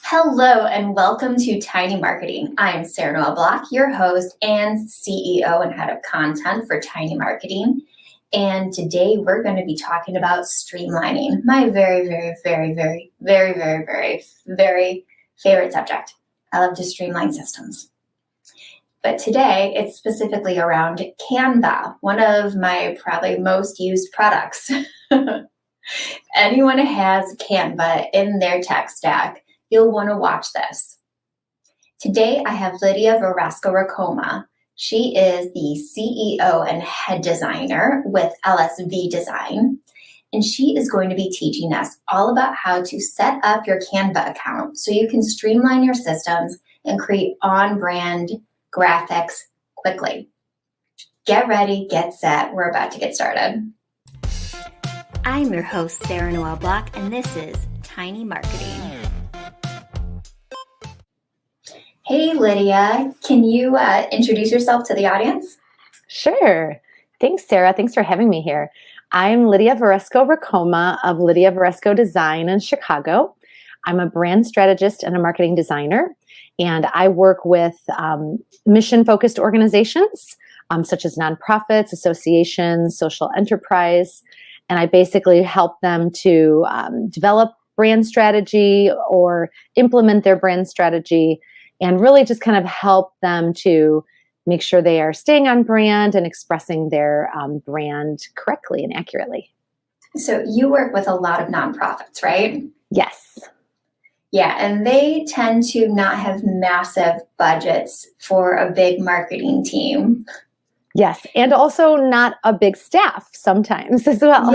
Hello and welcome to Tiny Marketing. I'm Sarah Noel Block, your host and CEO and head of content for Tiny Marketing. And today we're going to be talking about streamlining, my very favorite subject. I love to streamline systems. But today it's specifically around Canva, one of my probably most used products. If anyone has Canva in their tech stack, you'll want to watch this. Today, I have Lidia Racoma. She is the CEO and head designer with LSV Design, and she is going to be teaching us all about how to set up your Canva account so you can streamline your systems and create on-brand graphics quickly. Get ready, get set. We're about to get started. I'm your host, Sarah Noel Block, and this is Tiny Marketing. Hey, Lydia, can you introduce yourself to the audience? Sure. Thanks, Sarah. Thanks for having me here. I'm Lidia Racoma of Lidia Varesco Design in Chicago. I'm a brand strategist and a marketing designer, and I work with mission-focused organizations such as nonprofits, associations, social enterprise, and I basically help them to develop brand strategy or implement their brand strategy and really just kind of help them to make sure they are staying on brand and expressing their brand correctly and accurately. So you work with a lot of nonprofits, right? Yes. Yeah, and they tend to not have massive budgets for a big marketing team. Yes, and also not a big staff sometimes as well.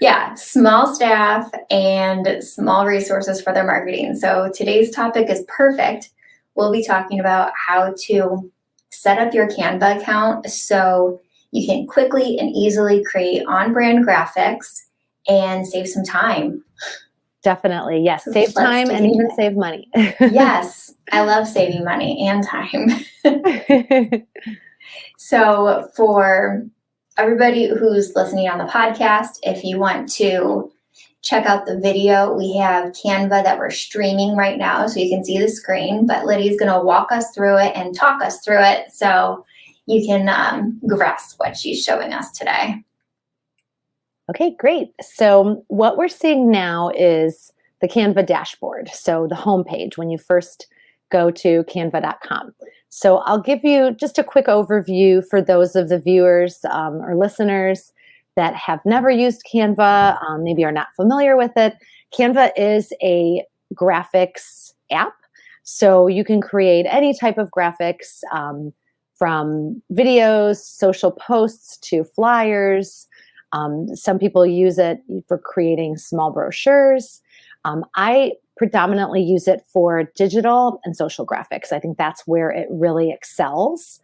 Yeah, small staff and small resources for their marketing. So today's topic is perfect. We'll be talking about how to set up your Canva account so you can quickly and easily create on-brand graphics and save some time. Definitely, yes. Save time and even save money. Yes, I love saving money and time. So for everybody who's listening on the podcast, if you want to check out the video, we have Canva that we're streaming right now so you can see the screen, but Lydia's going to walk us through it and talk us through it so you can grasp what she's showing us today. Okay, great. So what we're seeing now is the Canva Dashboard, so the homepage when you first go to canva.com. So I'll give you just a quick overview for those of the viewers or listeners that have never used Canva, maybe are not familiar with it. Canva is a graphics app. So you can create any type of graphics from videos, social posts to flyers. Some people use it for creating small brochures. I predominantly use it for digital and social graphics. I think that's where it really excels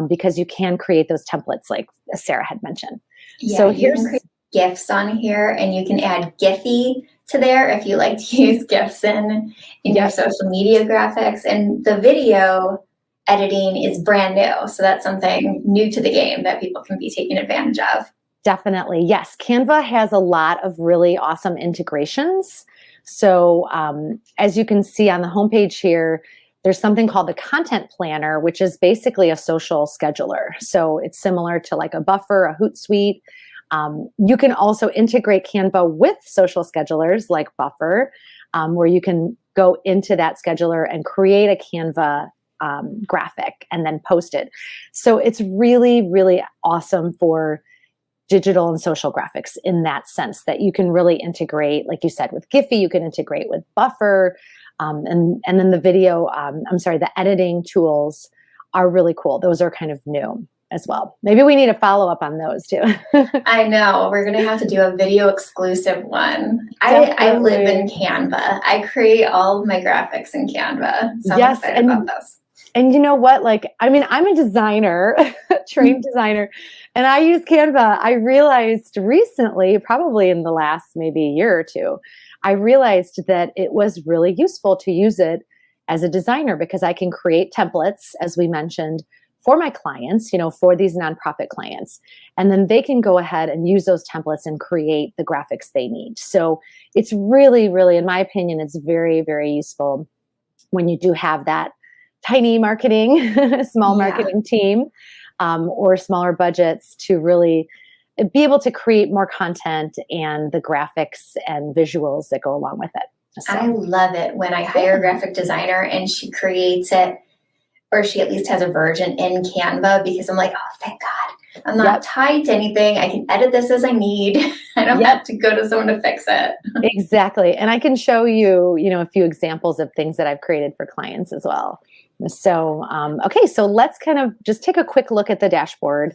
because you can create those templates like Sarah had mentioned. Yeah, so you can create GIFs on here and you can add Giphy to there if you like to use GIFs in your social media graphics. And the video editing is brand new. So that's something new to the game that people can be taking advantage of. Definitely. Yes. Canva has a lot of really awesome integrations. So as you can see on the homepage here, there's something called the Content Planner, which is basically a social scheduler. So it's similar to like a Buffer, a Hootsuite. You can also integrate Canva with social schedulers like Buffer, where you can go into that scheduler and create a Canva graphic and then post it. So it's really, really awesome for digital and social graphics in that sense, that you can really integrate, like you said, with Giphy, you can integrate with Buffer, and then the video, the editing tools are really cool. Those are kind of new as well. Maybe we need a follow-up on those too. I know. We're going to have to do a video exclusive one. I live in Canva. I create all of my graphics in Canva. So I'm excited about this. And you know what? I'm a designer, trained designer, and I use Canva. I realized recently, probably in the last maybe year or two, I realized that it was really useful to use it as a designer because I can create templates, as we mentioned, for my clients, for these nonprofit clients. And then they can go ahead and use those templates and create the graphics they need. So it's really, really, in my opinion, it's very, very useful when you do have that tiny marketing, small marketing team, or smaller budgets to really be able to create more content and the graphics and visuals that go along with it. So. I love it when I hire a graphic designer and she creates it, or she at least has a version in Canva, because I'm like, oh, thank God. I'm not tied to anything. I can edit this as I need. I don't have to go to someone to fix it. Exactly. And I can show you, a few examples of things that I've created for clients as well. So, okay, so let's kind of just take a quick look at the dashboard.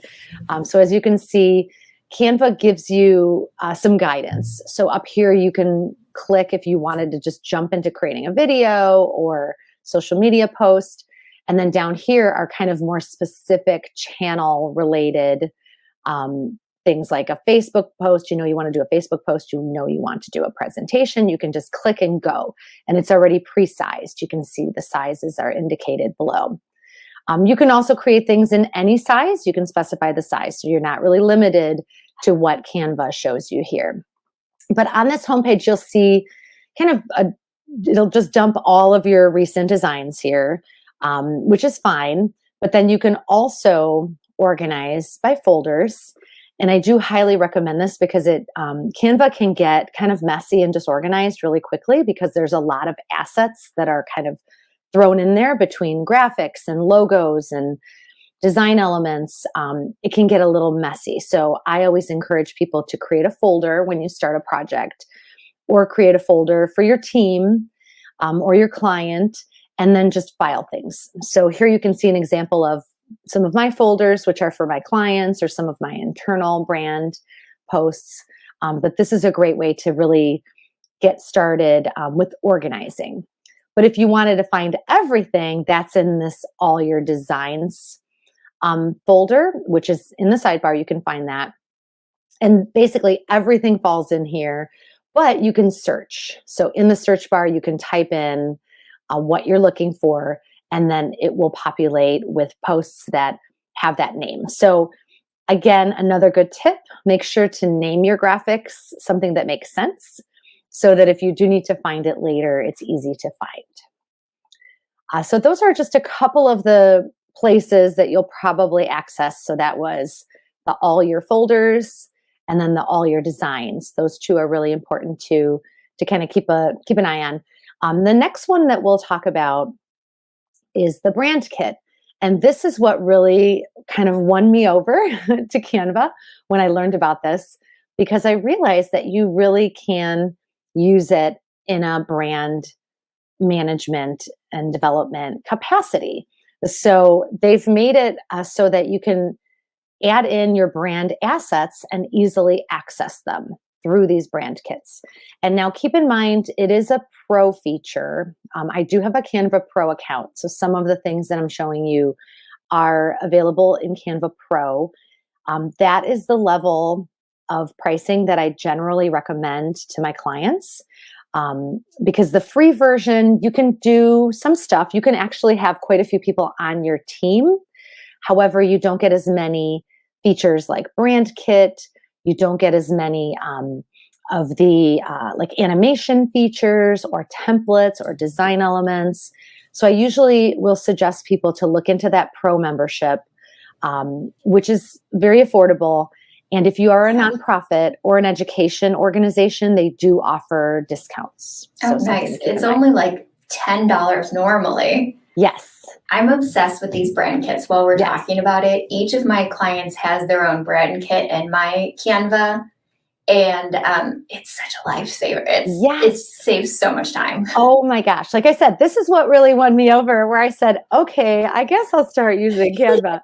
So as you can see, Canva gives you some guidance. So up here, you can click if you wanted to just jump into creating a video or social media post. And then down here are kind of more specific channel related things like a Facebook post. You want to do a Facebook post, you want to do a presentation. You can just click and go, and it's already pre-sized. You can see the sizes are indicated below. You can also create things in any size. You can specify the size, so you're not really limited to what Canva shows you here. But on this homepage, you'll see it'll just dump all of your recent designs here, which is fine. But then you can also organize by folders. And I do highly recommend this because Canva can get kind of messy and disorganized really quickly because there's a lot of assets that are kind of thrown in there between graphics and logos and design elements. It can get a little messy. So I always encourage people to create a folder when you start a project, or create a folder for your team or your client, and then just file things. So here you can see an example of some of my folders, which are for my clients or some of my internal brand posts. But this is a great way to really get started with organizing. But if you wanted to find everything, that's in this All Your Designs folder, which is in the sidebar. You can find that. And basically everything falls in here, but you can search. So in the search bar, you can type in what you're looking for, and then it will populate with posts that have that name. So again, another good tip, make sure to name your graphics something that makes sense so that if you do need to find it later, it's easy to find. So those are just a couple of the places that you'll probably access. So that was the All Your Folders and then the All Your Designs. Those two are really important to kind of keep an eye on. The next one that we'll talk about is the brand kit. And this is what really kind of won me over to Canva when I learned about this, because I realized that you really can use it in a brand management and development capacity. So they've made it so that you can add in your brand assets and easily access them through these brand kits. And now keep in mind, it is a pro feature. I do have a Canva Pro account. So some of the things that I'm showing you are available in Canva Pro. That is the level of pricing that I generally recommend to my clients. Because the free version, you can do some stuff. You can actually have quite a few people on your team. However, you don't get as many features like brand kit. You don't get as many of the like animation features or templates or design elements. So I usually will suggest people to look into that pro membership, which is very affordable. And if you are a nonprofit or an education organization, they do offer discounts. Oh, nice. It's only like $10 normally. Yes. I'm obsessed with these brand kits while we're talking about it. Each of my clients has their own brand kit in my Canva. And it's such a lifesaver. It saves so much time. Oh my gosh. Like I said, this is what really won me over, where I said, okay, I guess I'll start using Canva,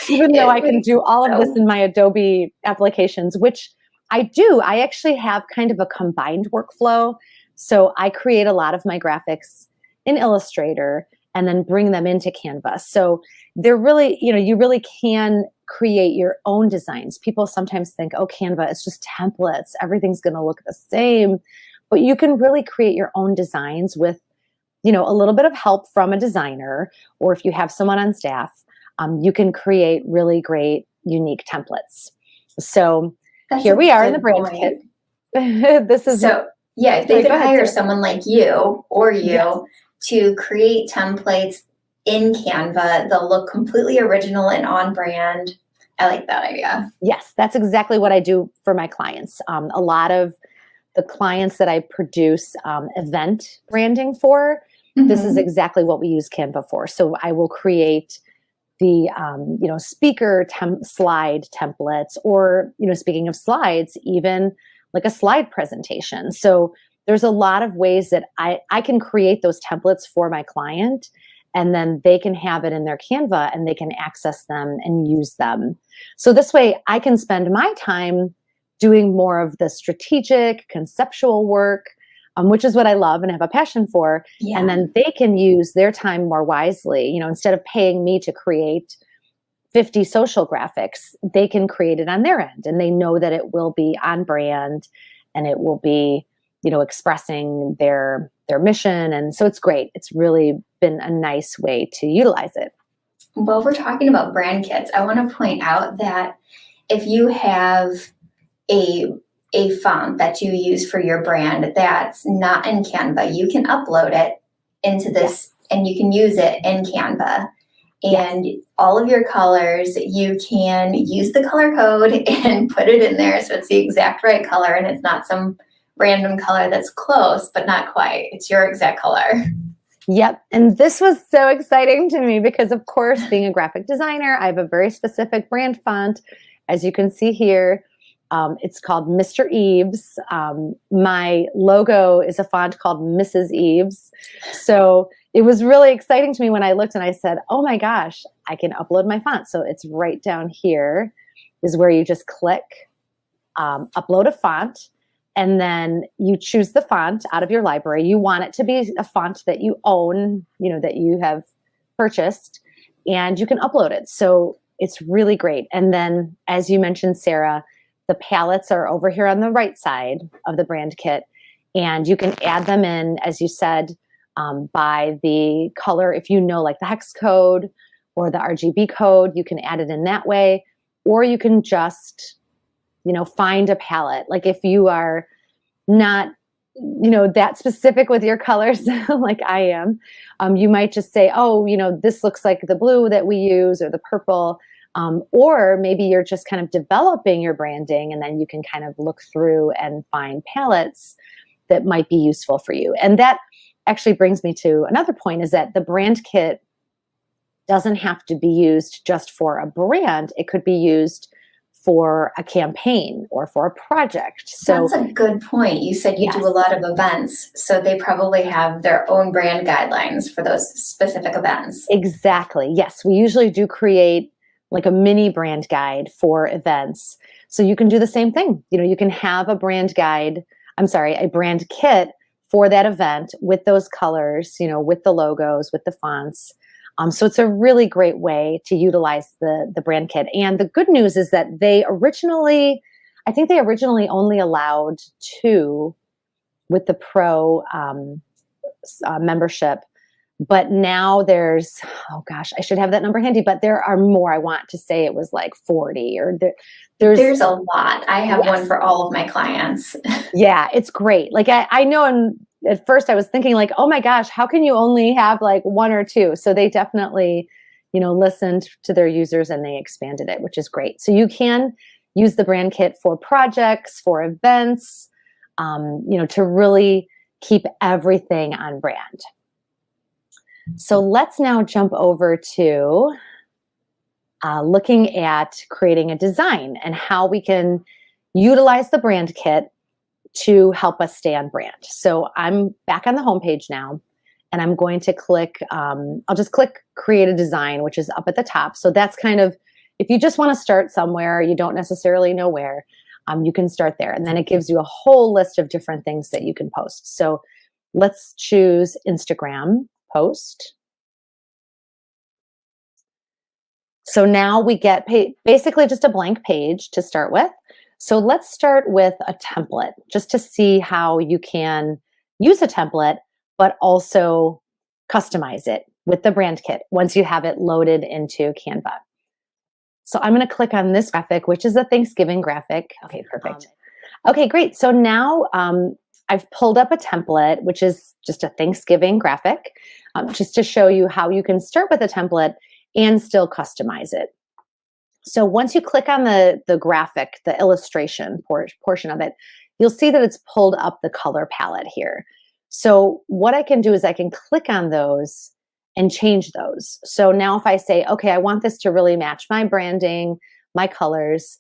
even though I can do all of this in my Adobe applications, which I do. I actually have kind of a combined workflow. So I create a lot of my graphics in Illustrator and then bring them into Canva. So they're really, you really can create your own designs. People sometimes think, oh, Canva is just templates. Everything's going to look the same. But you can really create your own designs with, a little bit of help from a designer, or if you have someone on staff, you can create really great, unique templates. So here we are in the brand kit. This is they could hire someone like you or you to create templates in Canva. They'll look completely original and on brand. I like that idea. Yes, that's exactly what I do for my clients. A lot of the clients that I produce event branding for, this is exactly what we use Canva for. So I will create the speaker slide templates, or speaking of slides, even like a slide presentation. So there's a lot of ways that I can create those templates for my client, and then they can have it in their Canva and they can access them and use them. So this way I can spend my time doing more of the strategic, conceptual work, which is what I love and have a passion for. Yeah. And then they can use their time more wisely. Instead of paying me to create 50 social graphics, they can create it on their end, and they know that it will be on brand and it will be, expressing their mission. And so it's great. It's really been a nice way to utilize it. Well, we're talking about brand kits. I want to point out that if you have a font that you use for your brand that's not in Canva, you can upload it into this and you can use it in Canva. And all of your colors, you can use the color code and put it in there so it's the exact right color, and it's not some random color that's close but not quite. It's your exact color. Yep. And this was so exciting to me because, of course, being a graphic designer, I have a very specific brand font. As you can see here, it's called Mr. Eves. My logo is a font called Mrs. Eves. So it was really exciting to me when I looked and I said, oh my gosh, I can upload my font. So it's right down here is where you just click upload a font. And then you choose the font out of your library. You want it to be a font that you own, that you have purchased, and you can upload it. So it's really great. And then, as you mentioned, Sarah, the palettes are over here on the right side of the brand kit, and you can add them in, as you said, by the color. If like the hex code or the RGB code, you can add it in that way, or you can just find a palette. Like if you are not, that specific with your colors like I am, you might just say, oh, this looks like the blue that we use or the purple. Or maybe you're just kind of developing your branding, and then you can kind of look through and find palettes that might be useful for you. And that actually brings me to another point, is that the brand kit doesn't have to be used just for a brand. It could be used for a campaign or for a project. So that's a good point. You said you do a lot of events, so they probably have their own brand guidelines for those specific events. Exactly. Yes, we usually do create like a mini brand guide for events. So you can do the same thing. You can have a brand kit for that event with those colors, with the logos, with the fonts. So it's a really great way to utilize the brand kit. And the good news is that they originally only allowed 2 with the Pro membership. But now there's, oh gosh, I should have that number handy, but there are more. I want to say it was like 40 or there's a lot. I have one for all of my clients. Yeah, it's great. Like I know, and at first I was thinking like, oh my gosh, how can you only have like 1 or 2? So they definitely, listened to their users and they expanded it, which is great. So you can use the brand kit for projects, for events, to really keep everything on brand. So let's now jump over to looking at creating a design and how we can utilize the brand kit to help us stay on brand. So I'm back on the homepage now, and I'm going to click, I'll just click create a design, which is up at the top. So that's kind of, if you just want to start somewhere, you don't necessarily know where, you can start there. And then it gives you a whole list of different things that you can post. So let's choose Instagram post. So now we get basically just a blank page to start with. So let's start with a template just to see how you can use a template, but also customize it with the brand kit once you have it loaded into Canva. So I'm going to click on this graphic, which is a Thanksgiving graphic. Okay, perfect. Okay, great. So now I've pulled up a template, which is just a Thanksgiving graphic, just to show you how you can start with a template and still customize it. So once you click on the graphic, the illustration portion of it, you'll see that it's pulled up the color palette here. So what I can do is I can click on those and change those. So now if I say, okay, I want this to really match my branding, my colors,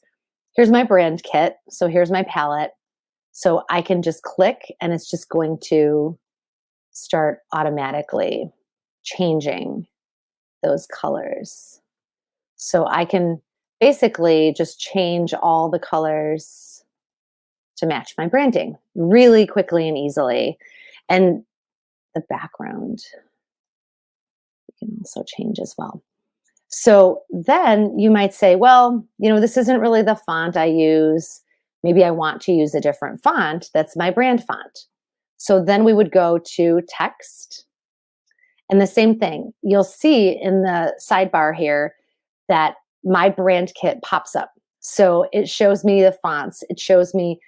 here's my brand kit. So here's my palette. So I can just click and it's just going to start automatically changing those colors. So I can basically just change all the colors to match my branding really quickly and easily. And the background you can also change as well. So then you might say, well, this isn't really the font I use. Maybe I want to use a different font that's my brand font. So then we would go to text. And the same thing, you'll see in the sidebar here that my brand kit pops up. So it shows me the fonts. It shows me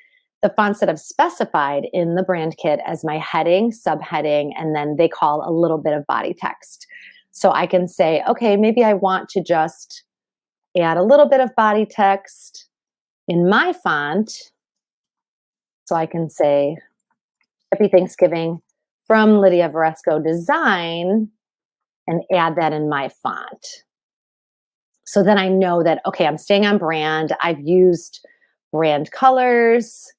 the fonts that I've specified in the brand kit as my heading, subheading, and then they call a little bit of body text. So I can say, okay, maybe I want to just add a little bit of body text in my font. So I can say, Happy Thanksgiving from Lidia Varesco Design, and add that in my font. So then I know that, okay, I'm staying on brand. I've used brand colors,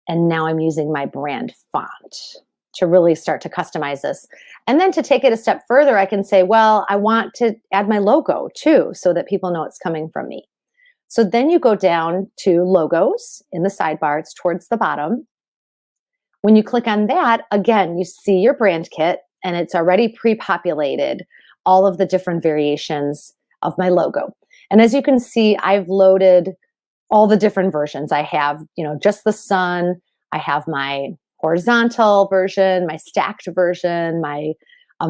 and now I'm using my brand font to really start to customize this. And then to take it a step further, I can say, well, I want to add my logo too, so that people know it's coming from me. So then you go down to logos in the sidebar. It's towards the bottom. When you click on that, again, you see your brand kit, and it's already pre-populated all of the different variations of my logo. And as you can see, I've loaded all the different versions. I have, just the sun. I have my horizontal version, my stacked version, my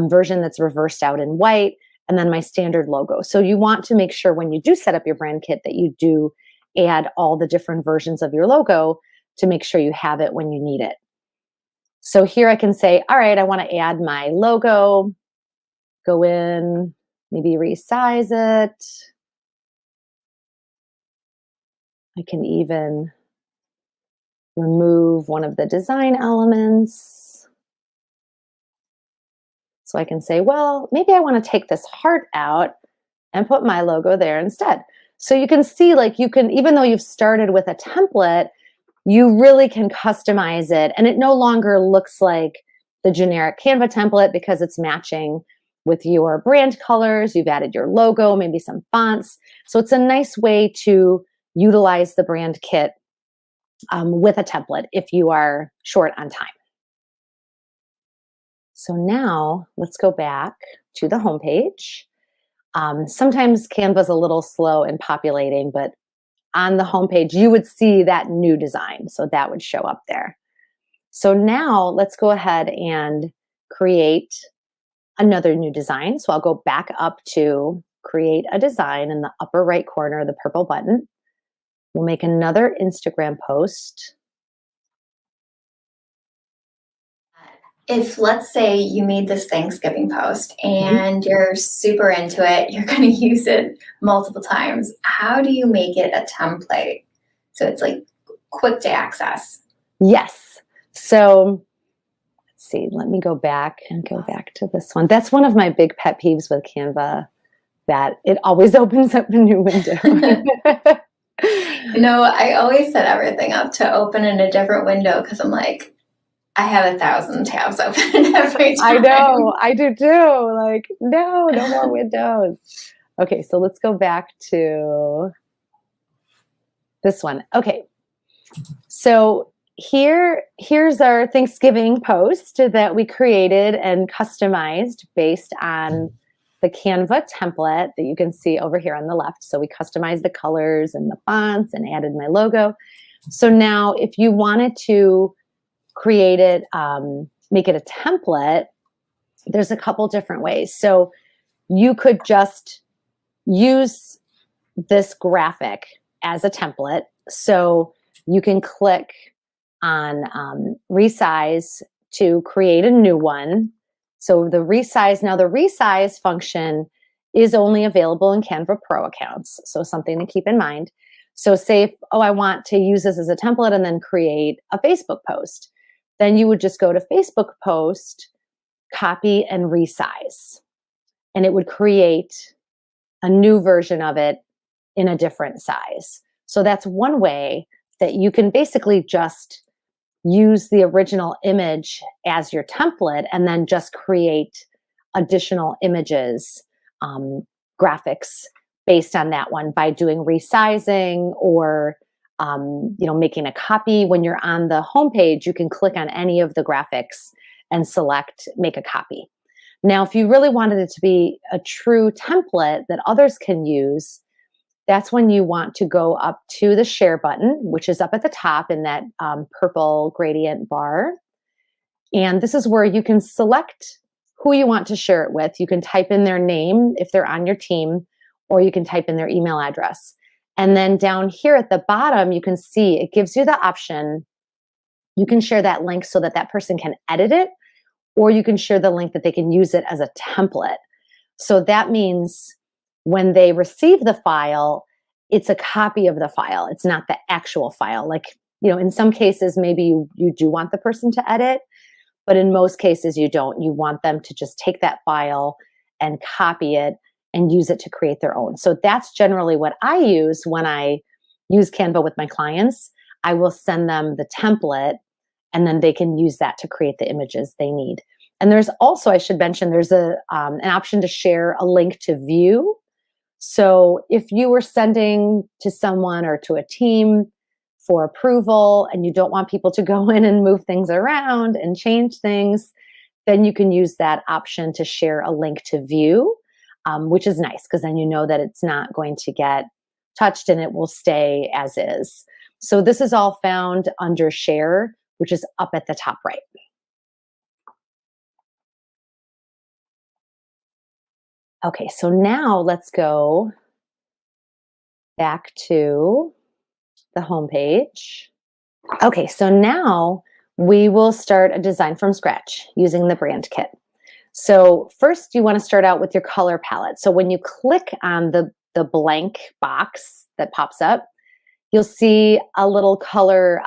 version that's reversed out in white, and then my standard logo. So you want to make sure when you do set up your brand kit that you do add all the different versions of your logo to make sure you have it when you need it. So here I can say, all right, I want to add my logo, go in, maybe resize it. I can even remove one of the design elements. So I can say, well, maybe I want to take this heart out and put my logo there instead. So you can see, even though you've started with a template, you really can customize it, and it no longer looks like the generic Canva template because it's matching with your brand colors. You've added your logo, maybe some fonts. So it's a nice way to utilize the brand kit with a template if you are short on time. So now let's go back to the homepage. Sometimes Canva's a little slow in populating, but on the homepage, you would see that new design. So that would show up there. So now let's go ahead and create another new design. So I'll go back up to create a design in the upper right corner, the purple button. We'll make another Instagram post. if let's say you made this Thanksgiving post and you're super into it, you're going to use it multiple times. How do you make it a template so it's like quick to access? Yes. So let's see, let me go back to this one. That's one of my big pet peeves with Canva, that it always opens up a new window. I always set everything up to open in a different window because I'm like, I have 1,000 tabs open every time. I know, I do too. Like, no more windows. Okay, so let's go back to this one. Okay, so here's our Thanksgiving post that we created and customized based on the Canva template that you can see over here on the left. So we customized the colors and the fonts and added my logo. So now if you wanted to create it, make it a template, there's a couple different ways. So you could just use this graphic as a template. So you can click on resize to create a new one. So the resize function is only available in Canva Pro accounts. So something to keep in mind. So say, I want to use this as a template and then create a Facebook post. Then you would just go to Facebook post, copy and resize. And it would create a new version of it in a different size. So that's one way that you can basically just use the original image as your template and then just create additional images, graphics based on that one by doing resizing or making a copy. When you're on the homepage, you can click on any of the graphics and select make a copy. Now, if you really wanted it to be a true template that others can use, that's when you want to go up to the share button, which is up at the top in that purple gradient bar. And this is where you can select who you want to share it with. You can type in their name if they're on your team, or you can type in their email address. And then down here at the bottom, you can see it gives you the option. You can share that link so that that person can edit it, or you can share the link that they can use it as a template. So that means when they receive the file, it's a copy of the file. It's not the actual file. Like, in some cases, maybe you do want the person to edit, but in most cases you don't. You want them to just take that file and copy it and use it to create their own. So that's generally what I use when I use Canva with my clients. I will send them the template and then they can use that to create the images they need. And there's also, I should mention, there's an option to share a link to view. So if you were sending to someone or to a team for approval and you don't want people to go in and move things around and change things, then you can use that option to share a link to view, which is nice because then you know that it's not going to get touched and it will stay as is. So this is all found under share, which is up at the top right. Okay, so now let's go back to the home page. Okay, so now we will start a design from scratch using the brand kit. So first you want to start out with your color palette. So when you click on the blank box that pops up, you'll see a little color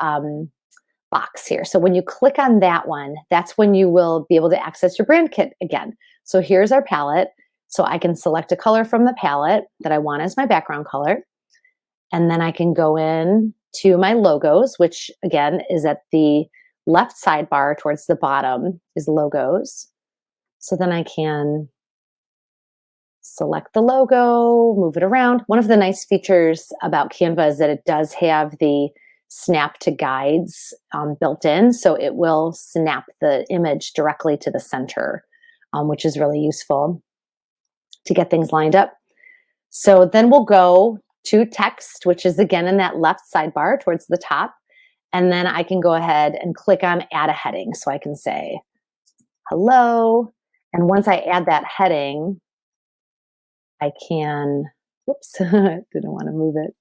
box here. So when you click on that one, that's when you will be able to access your brand kit again. So here's our palette. So I can select a color from the palette that I want as my background color. And then I can go in to my logos, which again is at the left sidebar towards the bottom is logos. So then I can select the logo, move it around. One of the nice features about Canva is that it does have the snap to guides built in. So it will snap the image directly to the center, which is really useful to get things lined up. So then we'll go to text, which is again in that left sidebar towards the top. And then I can go ahead and click on add a heading. So I can say, hello. And once I add that heading, I can, whoops, didn't want to move it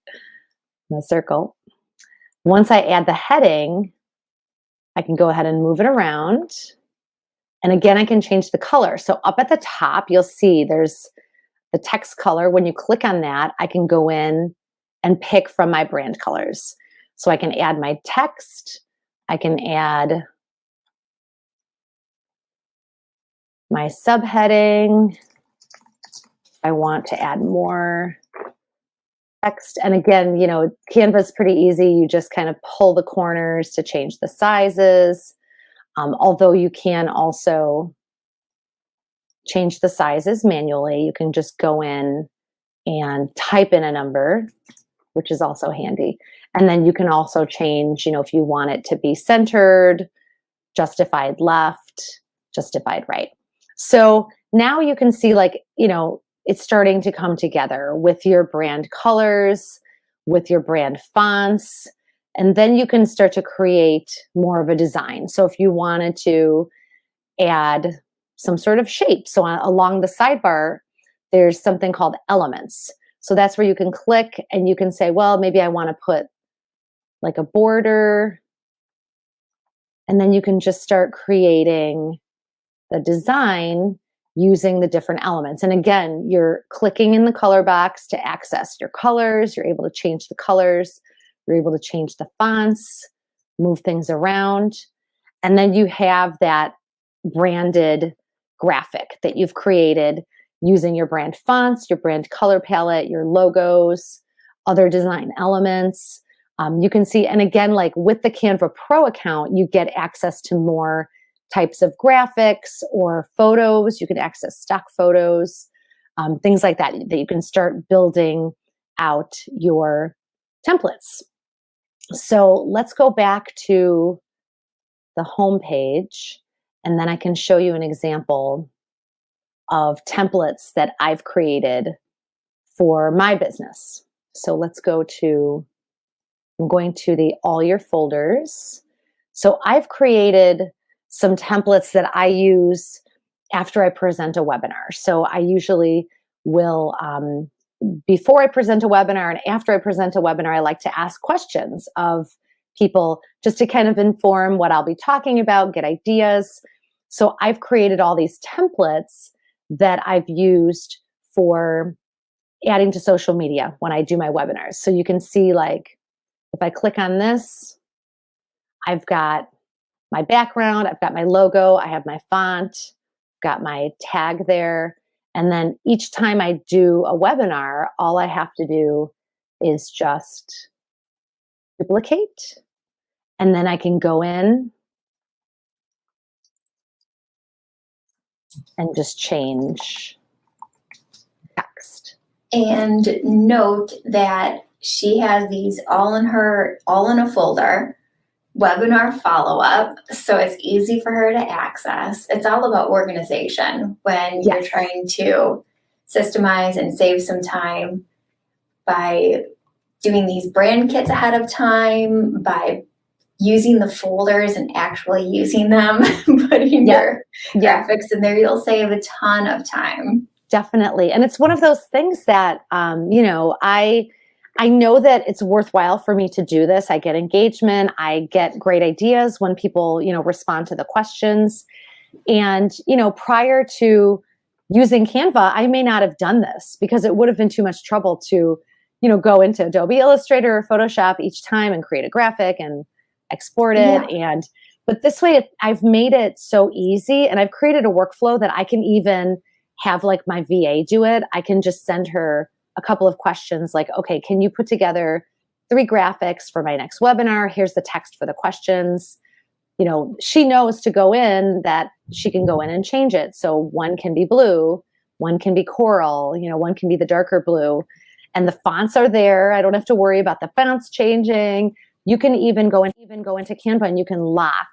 in a circle. Once I add the heading, I can go ahead and move it around. And again, I can change the color. So up at the top, you'll see there's the text color. When you click on that, I can go in and pick from my brand colors. So I can add my text. I can add my subheading. I want to add more text. And again, Canva is pretty easy. You just kind of pull the corners to change the sizes. Although you can also change the sizes manually. You can just go in and type in a number, which is also handy. And then you can also change, if you want it to be centered, justified left, justified right. So now you can see it's starting to come together with your brand colors, with your brand fonts, and then you can start to create more of a design. So if you wanted to add some sort of shape, so along the sidebar, there's something called elements. So that's where you can click and you can say, well, maybe I want to put like a border. And then you can just start creating the design using the different elements. And again, you're clicking in the color box to access your colors. You're able to change the colors. You're able to change the fonts, move things around. And then you have that branded graphic that you've created using your brand fonts, your brand color palette, your logos, other design elements. You can see, and again, like with the Canva Pro account, you get access to more types of graphics or photos. You can access stock photos, things like that you can start building out your templates. So let's go back to the home page, and then I can show you an example of templates that I've created for my business. So let's go to, I'm going to the all your folders. So I've created some templates that I use after I present a webinar. So I usually will, before I present a webinar and after I present a webinar, I like to ask questions of people just to kind of inform what I'll be talking about, get ideas. So I've created all these templates that I've used for adding to social media when I do my webinars. So you can see, like, if I click on this, I've got my background, I've got my logo, I have my font, got my tag there. And then each time I do a webinar, all I have to do is just duplicate. And then I can go in and just change text. And note that she has these all in a folder, webinar follow-up, so it's easy for her to access. It's all about organization when you're trying to systemize and save some time by doing these brand kits ahead of time, by using the folders and actually using them, putting your graphics in there. You'll save a ton of time. Definitely. And it's one of those things that, I know that it's worthwhile for me to do this. I get engagement. I get great ideas when people, respond to the questions. And, prior to using Canva, I may not have done this because it would have been too much trouble to, go into Adobe Illustrator or Photoshop each time and create a graphic and export it. But this way I've made it so easy, and I've created a workflow that I can even have like my VA do it. I can just send her a couple of questions like, okay, can you put together 3 graphics for my next webinar? Here's the text for the questions. She knows to go in that she can go in and change it. So one can be blue, one can be coral, one can be the darker blue, and the fonts are there. I don't have to worry about the fonts changing. You can even go into Canva and you can lock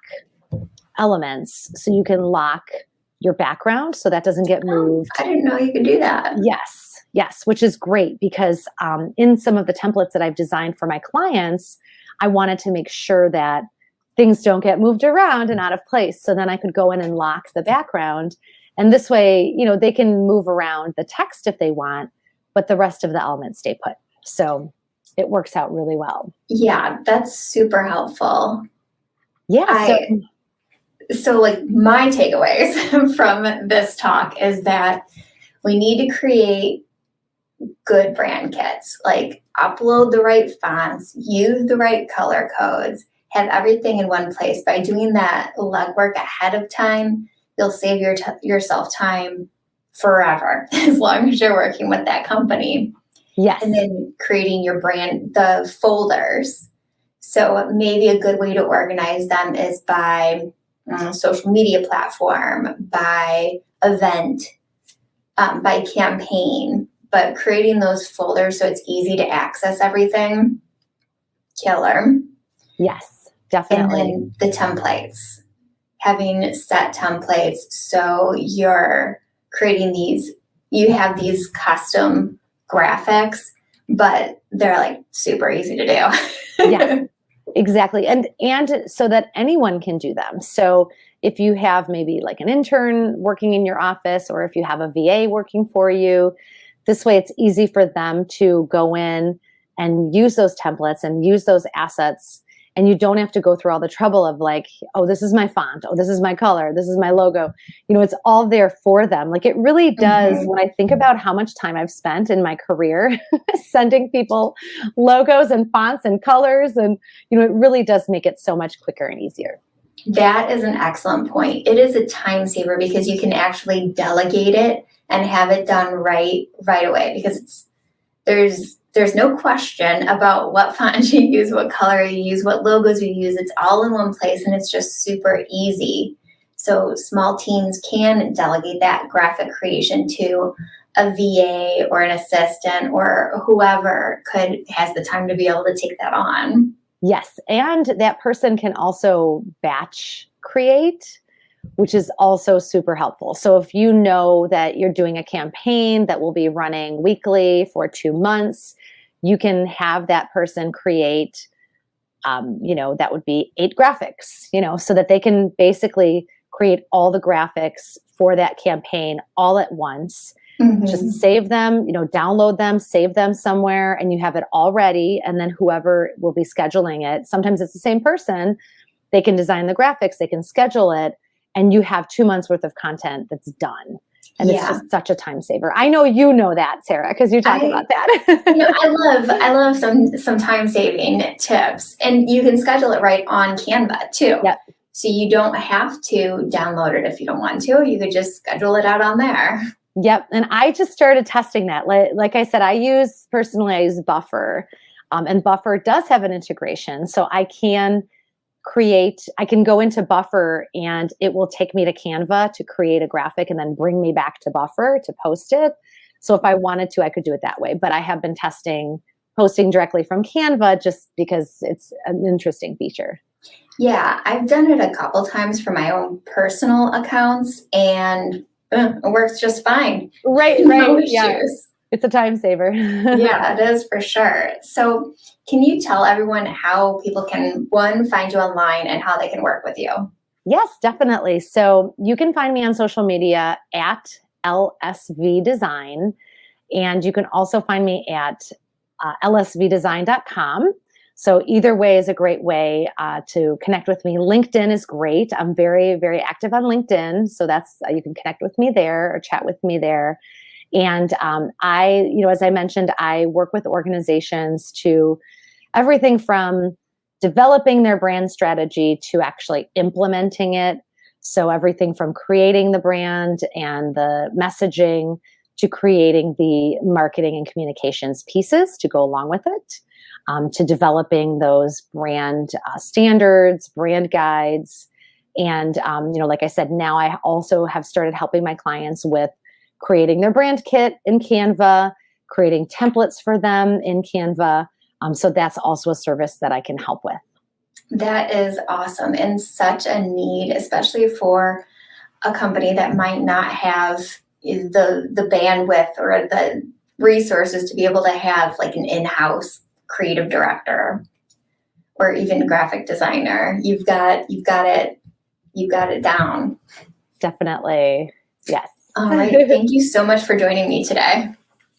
elements. So you can lock your background so that doesn't get moved. I didn't know you could do that. Yes, which is great because in some of the templates that I've designed for my clients, I wanted to make sure that things don't get moved around and out of place. So then I could go in and lock the background. And this way, they can move around the text if they want, but the rest of the elements stay put. So it works out really well. Yeah, that's super helpful. Yeah. So like my takeaways from this talk is that we need to create good brand kits, like upload the right fonts, use the right color codes, have everything in one place. By doing that legwork ahead of time, you'll save yourself time forever as long as you're working with that company. Yes. And then creating your brand, the folders. So maybe a good way to organize them is by social media platform, by event, by campaign, but creating those folders so it's easy to access everything. Killer. Yes, definitely. And then the templates, having set templates. So you're creating you have these custom graphics, but they're like super easy to do. Yes, exactly. And so that anyone can do them. So if you have maybe like an intern working in your office, or if you have a VA working for you, this way it's easy for them to go in and use those templates and use those assets. And you don't have to go through all the trouble of like, oh, this is my font. Oh, this is my color. This is my logo. It's all there for them. Like it really does. When I think about how much time I've spent in my career sending people logos and fonts and colors, and, it really does make it so much quicker and easier. That is an excellent point. It is a time saver because you can actually delegate it and have it done right away, because there's no question about what font you use, what color you use, what logos you use. It's all in one place and it's just super easy. So small teams can delegate that graphic creation to a VA or an assistant or whoever has the time to be able to take that on. Yes, and that person can also batch create, which is also super helpful. So if you know that you're doing a campaign that will be running weekly for 2 months, you can have that person create, that would be 8 graphics, so that they can basically create all the graphics for that campaign all at once. Just save them, download them, save them somewhere, and you have it all ready. And then whoever will be scheduling it, sometimes it's the same person, they can design the graphics, they can schedule it, and you have 2 months worth of content that's done. And it's just such a time saver. I know you know that, Sarah, because you talk about that. I love some time saving tips, and you can schedule it right on Canva too. Yep. So you don't have to download it if you don't want to. You could just schedule it out on there. Yep. And I just started testing that. Like I said, I use Buffer, and Buffer does have an integration. So I can go into Buffer and it will take me to Canva to create a graphic and then bring me back to Buffer to post it. So if I wanted to, I could do it that way. But I have been testing posting directly from Canva just because it's an interesting feature. Yeah, I've done it a couple times for my own personal accounts, and it works just fine. Right. No Yeah. issues. It's a time saver. Yeah, it is for sure. So can you tell everyone how people can, one, find you online and how they can work with you? Yes, definitely. So you can find me on social media at LSV Design, and you can also find me at lsvdesign.com. So either way is a great way to connect with me. LinkedIn is great. I'm very, very active on LinkedIn. So that's, you can connect with me there or chat with me there. And as I mentioned, I work with organizations to everything from developing their brand strategy to actually implementing it. So everything from creating the brand and the messaging to creating the marketing and communications pieces to go along with it, to developing those brand standards, brand guides. And, like I said, now I also have started helping my clients with creating their brand kit in Canva, creating templates for them in Canva. So that's also a service that I can help with. That is awesome, and such a need, especially for a company that might not have the bandwidth or the resources to be able to have like an in-house creative director or even graphic designer. You've got it down. Definitely. Yes. All right. Thank you so much for joining me today.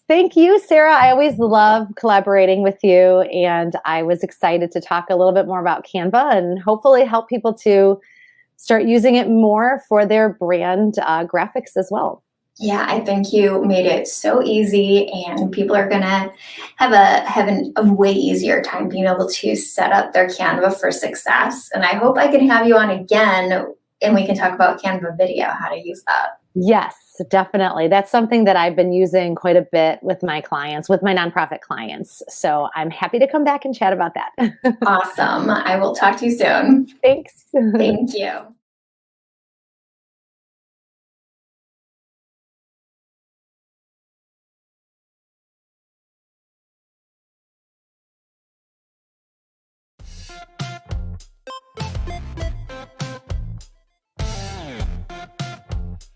Thank you, Sarah. I always love collaborating with you, and I was excited to talk a little bit more about Canva and hopefully help people to start using it more for their brand graphics as well. Yeah, I think you made it so easy, and people are gonna have a way easier time being able to set up their Canva for success. And I hope I can have you on again, and we can talk about Canva Video, how to use that. Yes, definitely. That's something that I've been using quite a bit with my clients, with my nonprofit clients. So I'm happy to come back and chat about that. Awesome. I will talk to you soon. Thanks. Thank you.